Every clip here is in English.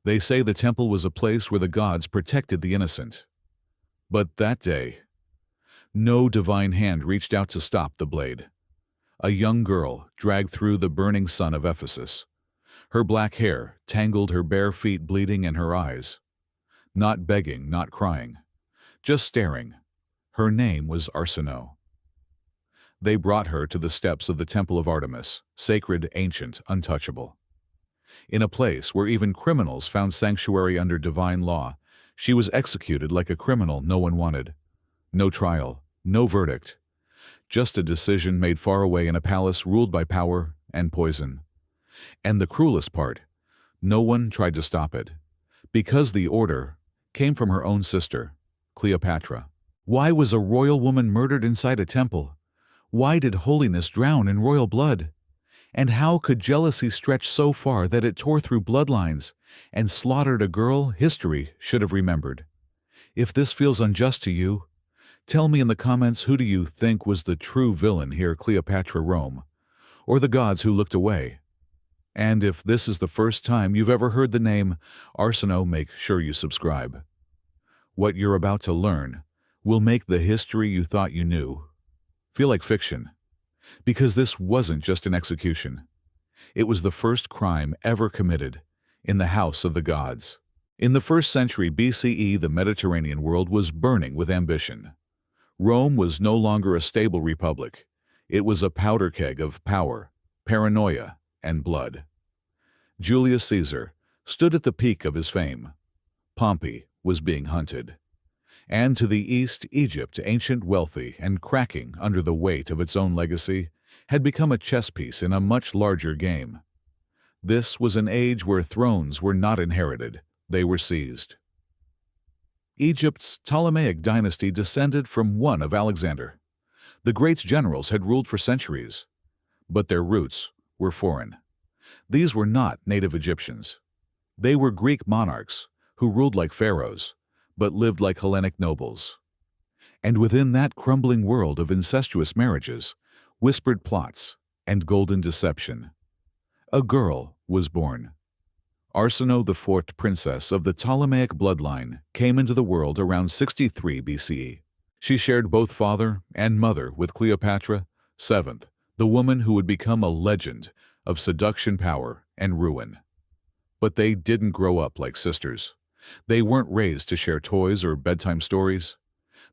They say the temple was a place where the gods protected the innocent. But that day, no divine hand reached out to stop the blade. A young girl dragged through the burning sun of Ephesus. Her black hair tangled, her bare feet bleeding, and her eyes, not begging, not crying, just staring. Her name was Arsinoe. They brought her to the steps of the Temple of Artemis, sacred, ancient, untouchable. In a place where even criminals found sanctuary under divine law, she was executed like a criminal no one wanted. No trial, no verdict, just a decision made far away in a palace ruled by power and poison. And the cruelest part, no one tried to stop it, because the order came from her own sister, Cleopatra. Why was a royal woman murdered inside a temple? Why did holiness drown in royal blood? And how could jealousy stretch so far that it tore through bloodlines and slaughtered a girl history should have remembered? If this feels unjust to you, tell me in the comments, who do you think was the true villain here, Cleopatra, Rome, or the gods who looked away? And if this is the first time you've ever heard the name Arsinoe, make sure you subscribe. What you're about to learn will make the history you thought you knew feel like fiction, because this wasn't just an execution. It was the first crime ever committed in the house of the gods. In the 1st century BCE, the Mediterranean world was burning with ambition. Rome was no longer a stable republic. It was a powder keg of power, paranoia, and blood. Julius Caesar stood at the peak of his fame. Pompey was being hunted. And to the east, Egypt, ancient, wealthy, and cracking under the weight of its own legacy, had become a chess piece in a much larger game. This was an age where thrones were not inherited, they were seized. Egypt's Ptolemaic dynasty descended from one of Alexander. The great generals had ruled for centuries, but their roots were foreign. These were not native Egyptians. They were Greek monarchs who ruled like pharaohs, but lived like Hellenic nobles. And within that crumbling world of incestuous marriages, whispered plots, and golden deception, a girl was born. Arsinoe IV, princess of the Ptolemaic bloodline, came into the world around 63 BCE. She shared both father and mother with Cleopatra VII, the woman who would become a legend of seduction, power, and ruin. But they didn't grow up like sisters. They weren't raised to share toys or bedtime stories.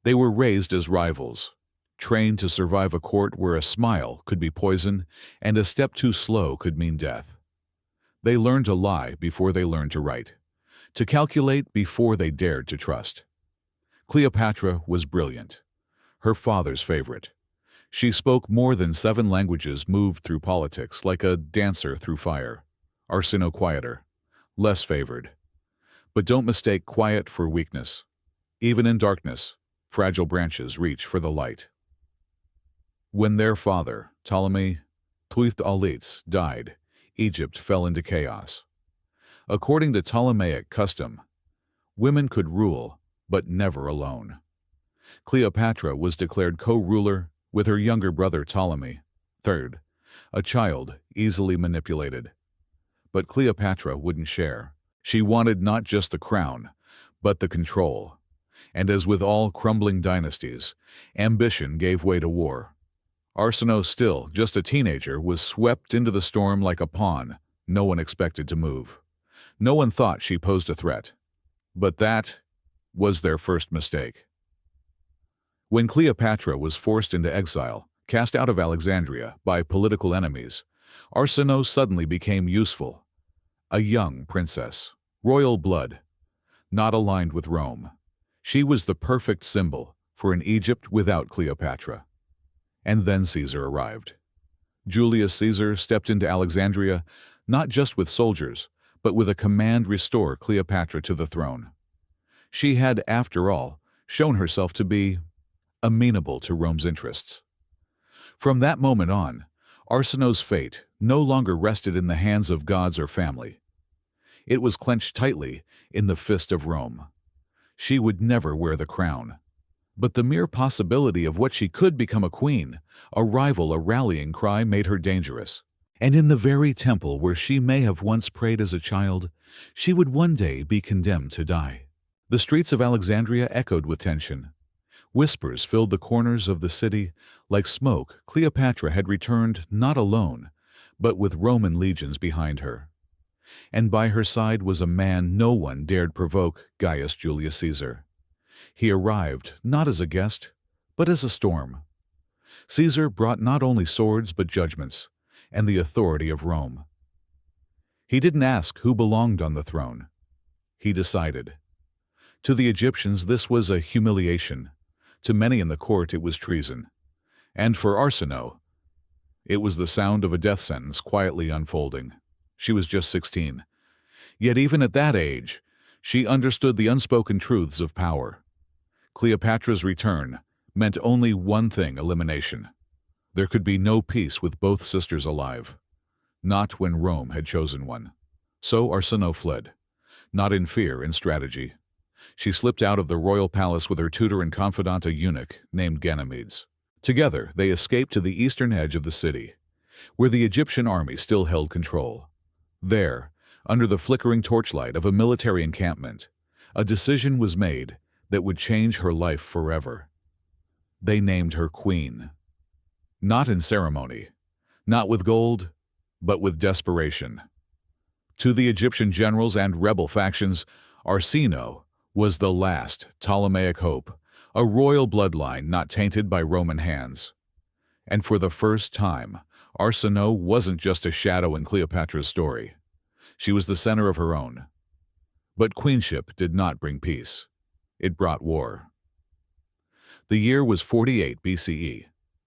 They were raised as rivals, trained to survive a court where a smile could be poison and a step too slow could mean death. They learned to lie before they learned to write, to calculate before they dared to trust. Cleopatra was brilliant, her father's favorite. She spoke more than 7 languages, moved through politics like a dancer through fire. Arsinoe quieter, less favored. But don't mistake quiet for weakness. Even in darkness, fragile branches reach for the light. When their father, Ptolemy IV, died, Egypt fell into chaos. According to Ptolemaic custom, women could rule, but never alone. Cleopatra was declared co-ruler with her younger brother Ptolemy III, a child easily manipulated. But Cleopatra wouldn't share. She wanted not just the crown, but the control. And as with all crumbling dynasties, ambition gave way to war. Arsinoe, still just a teenager, was swept into the storm like a pawn no one expected to move. No one thought she posed a threat. But that was their first mistake. When Cleopatra was forced into exile, cast out of Alexandria by political enemies, Arsinoe suddenly became useful. A young princess, royal blood, not aligned with Rome. She was the perfect symbol for an Egypt without Cleopatra. And then Caesar arrived. Julius Caesar stepped into Alexandria not just with soldiers, but with a command: restore Cleopatra to the throne. She had, after all, shown herself to be amenable to Rome's interests. From that moment on, Arsinoe's fate no longer rested in the hands of gods or family. It was clenched tightly in the fist of Rome. She would never wear the crown. But the mere possibility of what she could become, a queen, a rival, a rallying cry, made her dangerous. And in the very temple where she may have once prayed as a child, she would one day be condemned to die. The streets of Alexandria echoed with tension. Whispers filled the corners of the city. Like smoke, Cleopatra had returned not alone, but with Roman legions behind her. And by her side was a man no one dared provoke, Gaius Julius Caesar. He arrived not as a guest, but as a storm. Caesar brought not only swords but judgments, and the authority of Rome. He didn't ask who belonged on the throne. He decided. To the Egyptians this was a humiliation. To many in the court it was treason. And for Arsinoe, it was the sound of a death sentence quietly unfolding. She was just 16. Yet even at that age, she understood the unspoken truths of power. Cleopatra's return meant only one thing: elimination. There could be no peace with both sisters alive. Not when Rome had chosen one. So Arsinoe fled. Not in fear, in strategy. She slipped out of the royal palace with her tutor and confidant, a eunuch named Ganymedes. Together, they escaped to the eastern edge of the city, where the Egyptian army still held control. There, under the flickering torchlight of a military encampment, a decision was made that would change her life forever. They named her queen. Not in ceremony, not with gold, but with desperation. To the Egyptian generals and rebel factions, Arsinoe was the last Ptolemaic hope, a royal bloodline not tainted by Roman hands. And for the first time, Arsinoe wasn't just a shadow in Cleopatra's story. She was the center of her own. But queenship did not bring peace. It brought war. The year was 48 BCE.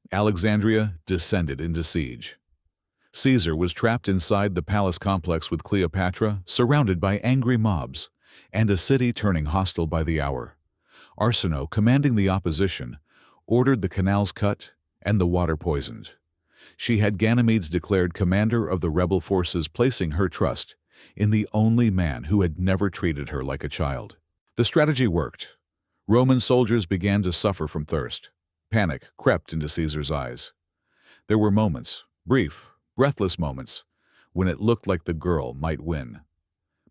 Alexandria descended into siege. Caesar was trapped inside the palace complex with Cleopatra, surrounded by angry mobs, and a city turning hostile by the hour. Arsinoe, commanding the opposition, ordered the canals cut and the water poisoned. She had Ganymedes declared commander of the rebel forces, placing her trust in the only man who had never treated her like a child. The strategy worked. Roman soldiers began to suffer from thirst. Panic crept into Caesar's eyes. There were moments, brief, breathless moments, when it looked like the girl might win.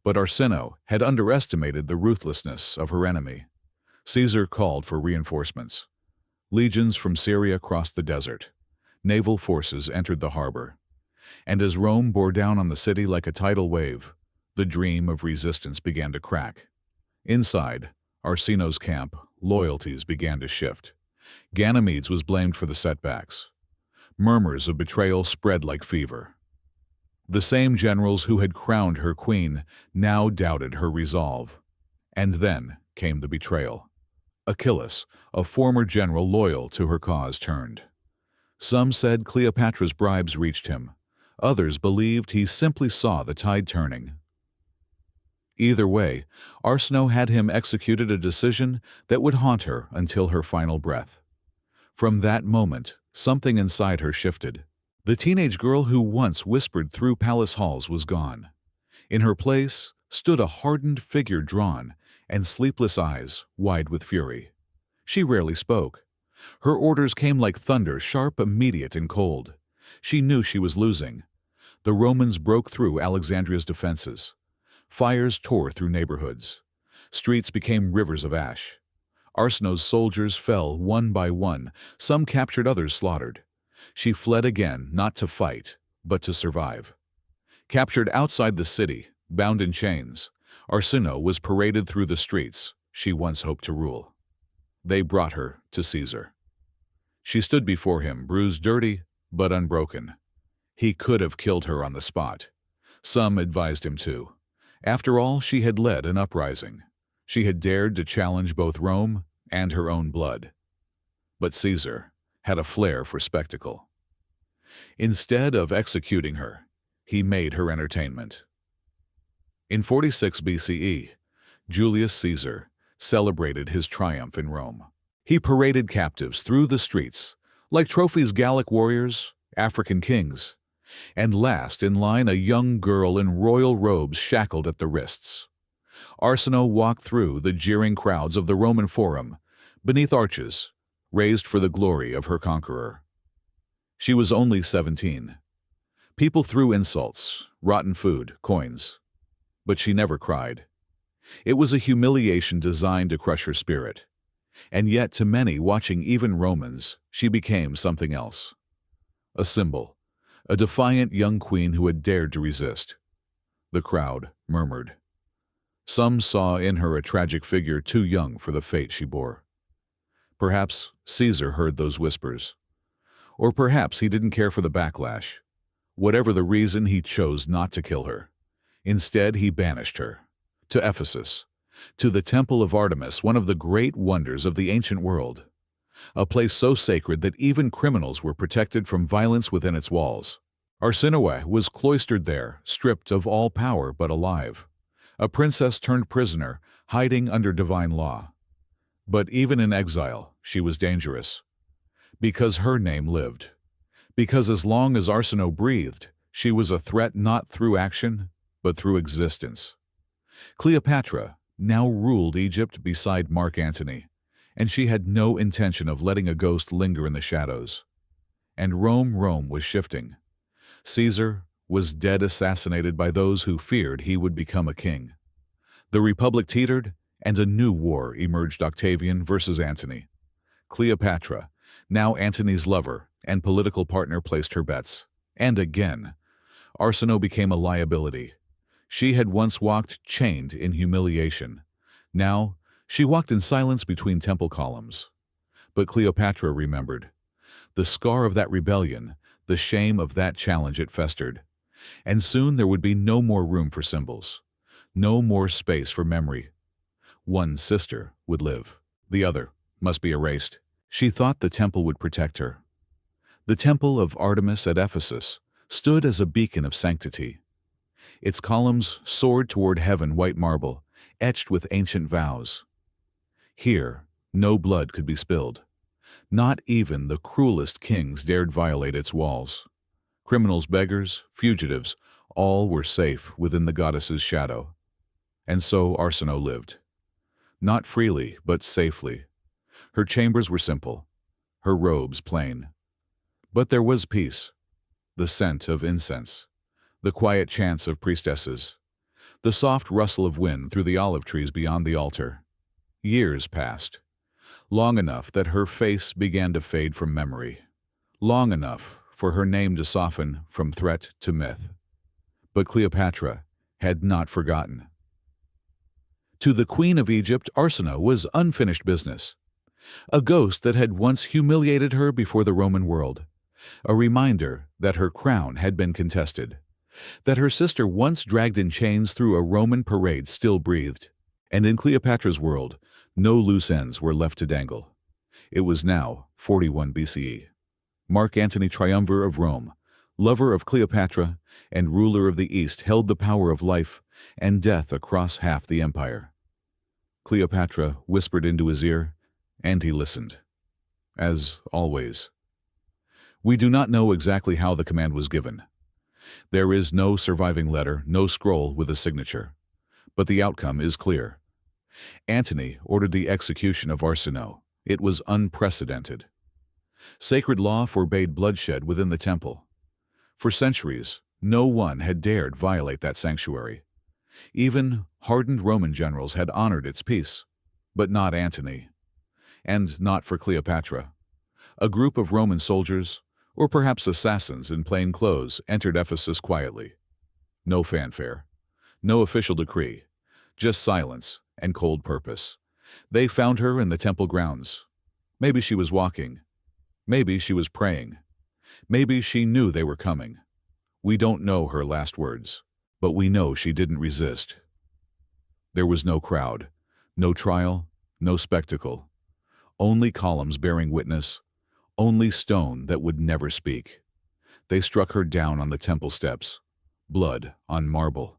But Arsinoe had underestimated the ruthlessness of her enemy. Caesar called for reinforcements. Legions from Syria crossed the desert. Naval forces entered the harbor. And as Rome bore down on the city like a tidal wave, the dream of resistance began to crack. Inside Arsinoe's camp, loyalties began to shift. Ganymedes was blamed for the setbacks. Murmurs of betrayal spread like fever. The same generals who had crowned her queen now doubted her resolve. And then came the betrayal. Achilles, a former general loyal to her cause, turned. Some said Cleopatra's bribes reached him. Others believed he simply saw the tide turning. Either way, Arsinoe had him executed, a decision that would haunt her until her final breath. From that moment, something inside her shifted. The teenage girl who once whispered through palace halls was gone. In her place stood a hardened figure, drawn and sleepless eyes wide with fury. She rarely spoke. Her orders came like thunder, sharp, immediate, and cold. She knew she was losing. The Romans broke through Alexandria's defenses. Fires tore through neighborhoods. Streets became rivers of ash. Arsinoe's soldiers fell one by one. Some captured, others slaughtered. She fled again, not to fight, but to survive. Captured outside the city, bound in chains, Arsinoe was paraded through the streets she once hoped to rule. They brought her to Caesar. She stood before him, bruised, dirty, but unbroken. He could have killed her on the spot. Some advised him to. After all, she had led an uprising. She had dared to challenge both Rome and her own blood. But Caesar had a flair for spectacle. Instead of executing her, he made her entertainment. In 46 BCE, Julius Caesar celebrated his triumph in Rome. He paraded captives through the streets, like trophies, Gallic warriors, African kings, and last in line a young girl in royal robes shackled at the wrists. Arsinoe walked through the jeering crowds of the Roman Forum, beneath arches raised for the glory of her conqueror. She was only 17, People threw insults, rotten food, coins. But she never cried. It was a humiliation designed to crush her spirit. And yet, to many watching, even Romans, she became something else. A symbol, a defiant young queen who had dared to resist. The crowd murmured. Some saw in her a tragic figure too young for the fate she bore. Perhaps Caesar heard those whispers. Or perhaps he didn't care for the backlash. Whatever the reason, he chose not to kill her. Instead, he banished her. To Ephesus. To the Temple of Artemis, one of the great wonders of the ancient world. A place so sacred that even criminals were protected from violence within its walls. Arsinoe was cloistered there, stripped of all power but alive. A princess turned prisoner, hiding under divine law. But even in exile, she was dangerous. Because her name lived. Because as long as Arsinoe breathed, she was a threat not through action, but through existence. Cleopatra now ruled Egypt beside Mark Antony, and she had no intention of letting a ghost linger in the shadows. And Rome was shifting. Caesar was dead, assassinated by those who feared he would become a king. The Republic teetered, and a new war emerged: Octavian versus Antony. Cleopatra, now Antony's lover and political partner, placed her bets. And again, Arsinoe became a liability. She had once walked chained in humiliation. Now, she walked in silence between temple columns. But Cleopatra remembered. The scar of that rebellion, the shame of that challenge, it festered. And soon there would be no more room for symbols. No more space for memory. One sister would live. The other must be erased. She thought the temple would protect her. The Temple of Artemis at Ephesus stood as a beacon of sanctity. Its columns soared toward heaven, white marble, etched with ancient vows. Here, no blood could be spilled. Not even the cruelest kings dared violate its walls. Criminals, beggars, fugitives, all were safe within the goddess's shadow. And so Arsinoe lived. Not freely, but safely. Her chambers were simple, her robes plain. But there was peace, the scent of incense, the quiet chants of priestesses, the soft rustle of wind through the olive trees beyond the altar. Years passed, long enough that her face began to fade from memory, long enough for her name to soften from threat to myth. But Cleopatra had not forgotten. To the Queen of Egypt, Arsinoe was unfinished business. A ghost that had once humiliated her before the Roman world. A reminder that her crown had been contested. That her sister, once dragged in chains through a Roman parade, still breathed. And in Cleopatra's world, no loose ends were left to dangle. It was now 41 BCE. Mark Antony, triumvir of Rome, lover of Cleopatra, and ruler of the East, held the power of life and death across half the empire. Cleopatra whispered into his ear, and he listened. As always. We do not know exactly how the command was given. There is no surviving letter, no scroll with a signature. But the outcome is clear. Antony ordered the execution of Arsinoe. It was unprecedented. Sacred law forbade bloodshed within the temple. For centuries, no one had dared violate that sanctuary. Even hardened Roman generals had honored its peace, but not Antony. And not for Cleopatra. A group of Roman soldiers, or perhaps assassins in plain clothes, entered Ephesus quietly. No fanfare, no official decree, just silence and cold purpose. They found her in the temple grounds. Maybe she was walking. Maybe she was praying. Maybe she knew they were coming. We don't know her last words, but we know she didn't resist. There was no crowd, no trial, no spectacle. Only columns bearing witness, only stone that would never speak. They struck her down on the temple steps, blood on marble.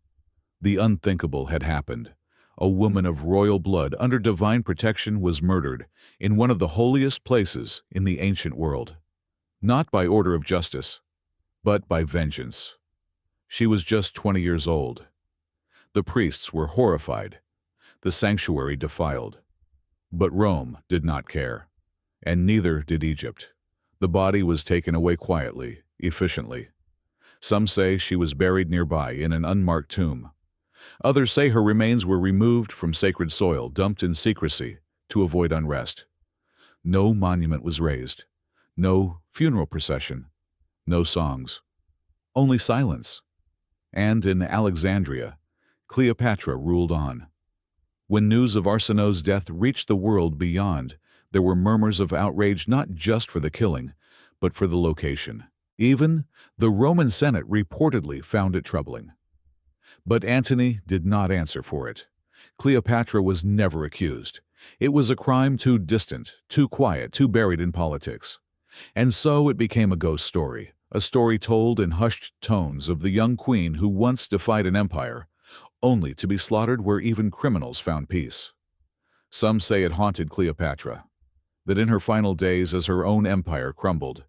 The unthinkable had happened. A woman of royal blood under divine protection was murdered in one of the holiest places in the ancient world. Not by order of justice, but by vengeance. She was just 20 years old. The priests were horrified, the sanctuary defiled. But Rome did not care, and neither did Egypt. The body was taken away quietly, efficiently. Some say she was buried nearby in an unmarked tomb. Others say her remains were removed from sacred soil, dumped in secrecy to avoid unrest. No monument was raised, no funeral procession, no songs, only silence. And in Alexandria, Cleopatra ruled on. When news of Arsinoe's death reached the world beyond, there were murmurs of outrage not just for the killing, but for the location. Even the Roman Senate reportedly found it troubling. But Antony did not answer for it. Cleopatra was never accused. It was a crime too distant, too quiet, too buried in politics. And so it became a ghost story, a story told in hushed tones of the young queen who once defied an empire, only to be slaughtered where even criminals found peace. Some say it haunted Cleopatra, that in her final days as her own empire crumbled,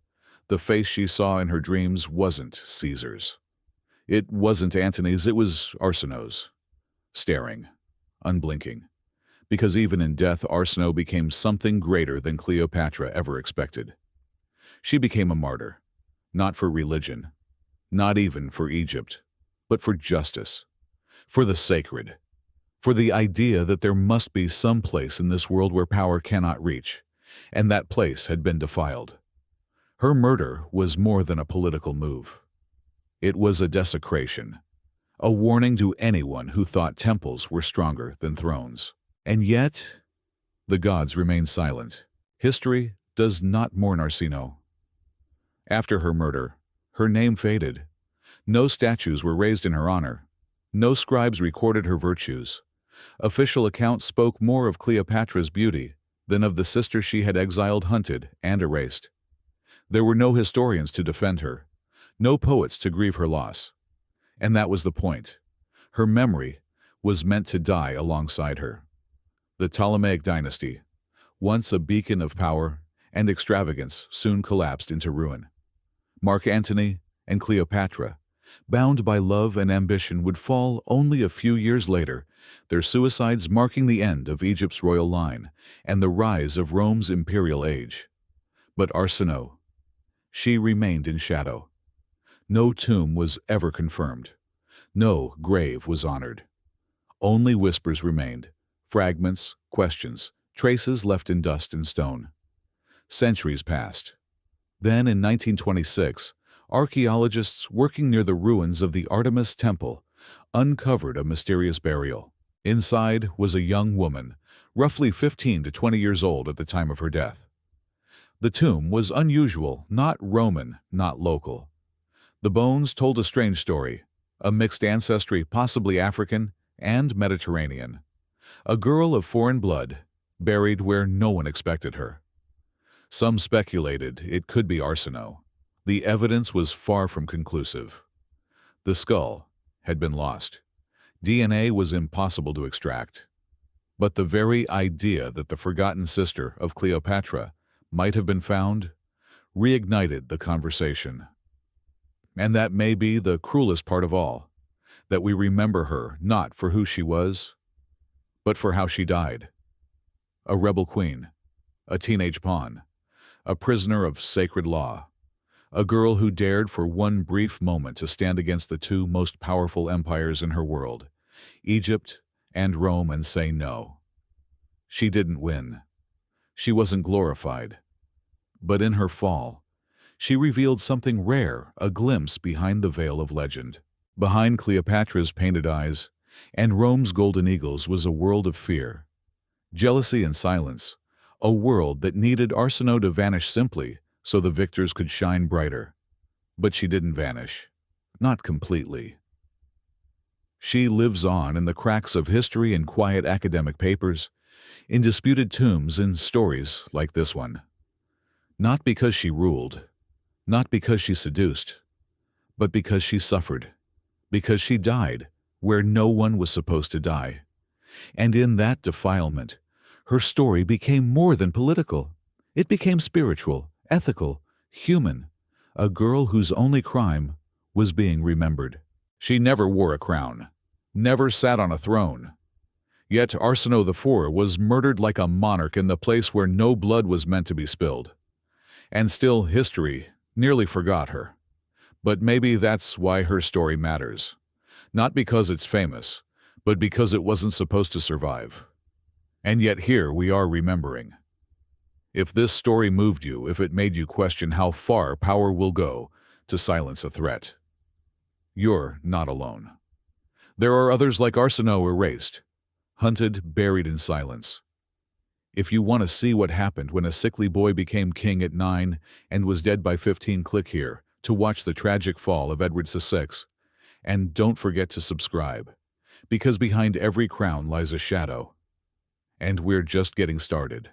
the face she saw in her dreams wasn't Caesar's. It wasn't Antony's, it was Arsinoe's. Staring, unblinking. Because even in death, Arsinoe became something greater than Cleopatra ever expected. She became a martyr, not for religion, not even for Egypt, but for justice, for the sacred, for the idea that there must be some place in this world where power cannot reach, and that place had been defiled. Her murder was more than a political move. It was a desecration, a warning to anyone who thought temples were stronger than thrones. And yet, the gods remain silent. History does not mourn Arsinoe. After her murder, her name faded. No statues were raised in her honor. No scribes recorded her virtues. Official accounts spoke more of Cleopatra's beauty than of the sister she had exiled, hunted, and erased. There were no historians to defend her, no poets to grieve her loss. And that was the point. Her memory was meant to die alongside her. The Ptolemaic dynasty, once a beacon of power and extravagance, soon collapsed into ruin. Mark Antony and Cleopatra, bound by love and ambition, would fall only a few years later, their suicides marking the end of Egypt's royal line and the rise of Rome's imperial age. But Arsinoe, she remained in shadow. No tomb was ever confirmed. No grave was honored. Only whispers remained, fragments, questions, traces left in dust and stone. Centuries passed. Then, in 1926, archaeologists working near the ruins of the Artemis Temple uncovered a mysterious burial. Inside was a young woman, roughly 15 to 20 years old at the time of her death. The tomb was unusual, not Roman, not local. The bones told a strange story, a mixed ancestry, possibly African and Mediterranean. A girl of foreign blood, buried where no one expected her. Some speculated it could be Arsinoe. The evidence was far from conclusive. The skull had been lost. DNA was impossible to extract. But the very idea that the forgotten sister of Cleopatra might have been found reignited the conversation. And that may be the cruelest part of all, that we remember her not for who she was, but for how she died. A rebel queen, a teenage pawn, a prisoner of sacred law, a girl who dared for one brief moment to stand against the two most powerful empires in her world, Egypt and Rome, and say no. She didn't win. She wasn't glorified. But in her fall, she revealed something rare, a glimpse behind the veil of legend. Behind Cleopatra's painted eyes and Rome's golden eagles was a world of fear, jealousy and silence, a world that needed Arsinoe to vanish simply so the victors could shine brighter. But she didn't vanish. Not completely. She lives on in the cracks of history and quiet academic papers, in disputed tombs and stories like this one. Not because she ruled, not because she seduced, but because she suffered, because she died where no one was supposed to die. And in that defilement, her story became more than political. It became spiritual, ethical, human, a girl whose only crime was being remembered. She never wore a crown, never sat on a throne. Yet Arsinoe IV was murdered like a monarch in the place where no blood was meant to be spilled. And still history nearly forgot her. But maybe that's why her story matters. Not because it's famous, but because it wasn't supposed to survive. And yet here we are remembering. If this story moved you, if it made you question how far power will go to silence a threat, you're not alone. There are others like Arsinoe erased, hunted, buried in silence. If you want to see what happened when a sickly boy became king at 9 and was dead by 15, click here to watch the tragic fall of Edward VI. And don't forget to subscribe, because behind every crown lies a shadow. And we're just getting started.